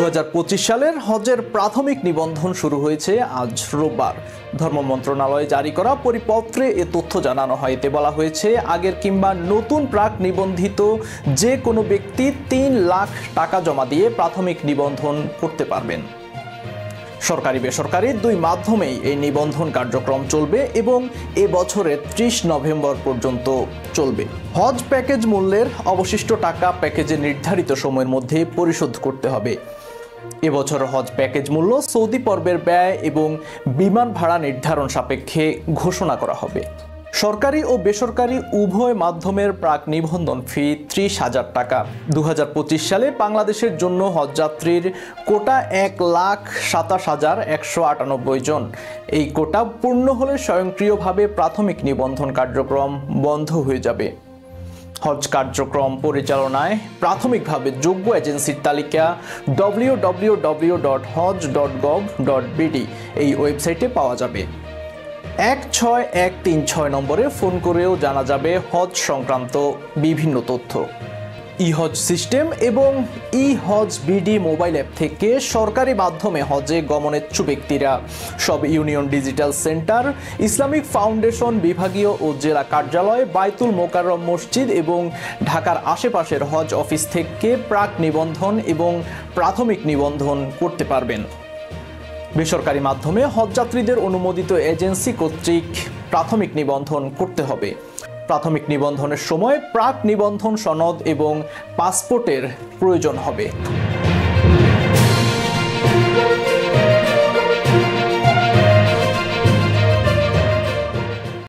2025 সালের হজের প্রাথমিক নিবন্ধন শুরু হয়েছে আজ রোববার। ধর্ম মন্ত্রণালয় জারি করা পরিপত্রে এ তথ্য জানানো হয়। এতে বলা হয়েছে, আগের কিংবা নতুন প্রাক নিবন্ধিত যে কোনো ব্যক্তি 3 লাখ টাকা জমা দিয়ে প্রাথমিক নিবন্ধন করতে পারবেন। সরকারি বেসরকারি দুই মাধ্যমেই এই নিবন্ধন কার্যক্রম চলবে এবং এ বছরের 30 নভেম্বর পর্যন্ত চলবে। হজ প্যাকেজ মূল্যের অবশিষ্ট টাকা প্যাকেজের নির্ধারিত সময়ের মধ্যে পরিশোধ করতে হবে। এবছর হজ প্যাকেজ মূল্য সৌদি পর্বের ব্যয় এবং বিমান ভাড়া নির্ধারণ সাপেক্ষে ঘোষণা করা হবে। সরকারি ও বেসরকারি উভয় মাধ্যমের প্রাক নিবন্ধন ফি 30,000 টাকা। 2025 সালে বাংলাদেশের জন্য হজযাত্রীর কোটা 1,27,198 জন। এই কোটা পূর্ণ হলে স্বয়ংক্রিয়ভাবে প্রাথমিক নিবন্ধন কার্যক্রম বন্ধ হয়ে যাবে। হজ কার্যক্রম পরিচালনায় প্রাথমিকভাবে যোগ্য এজেন্সির তালিকা www.hoj.gov.bd এই ওয়েবসাইটে পাওয়া যাবে। 16136 নম্বরে ফোন করেও জানা যাবে হজ সংক্রান্ত বিভিন্ন তথ্য। ই-হজ সিস্টেম এবং ই-হজ বিডি মোবাইল অ্যাপ থেকে সরকারি মাধ্যমে হজে গমনেচ্ছু ব্যক্তিরা সব union digital centre, Islamic foundation বিভাগীয় ও জেলা কার্যালয়, বাইতুল মোকাররম মসজিদ এবং ঢাকার আশেপাশের হজ অফিস থেকে প্রাক নিবন্ধন এবং প্রাথমিক নিবন্ধন করতে পারবেন। বেসরকারি মাধ্যমে হজযাত্রীদের অনুমোদিত এজেন্সি কর্তৃক প্রাথমিক নিবন্ধন করতে হবে। প্রাথমিক নিবন্ধনের সময় প্রাক নিবন্ধন সনদ এবং পাসপোর্টের প্রয়োজন হবে।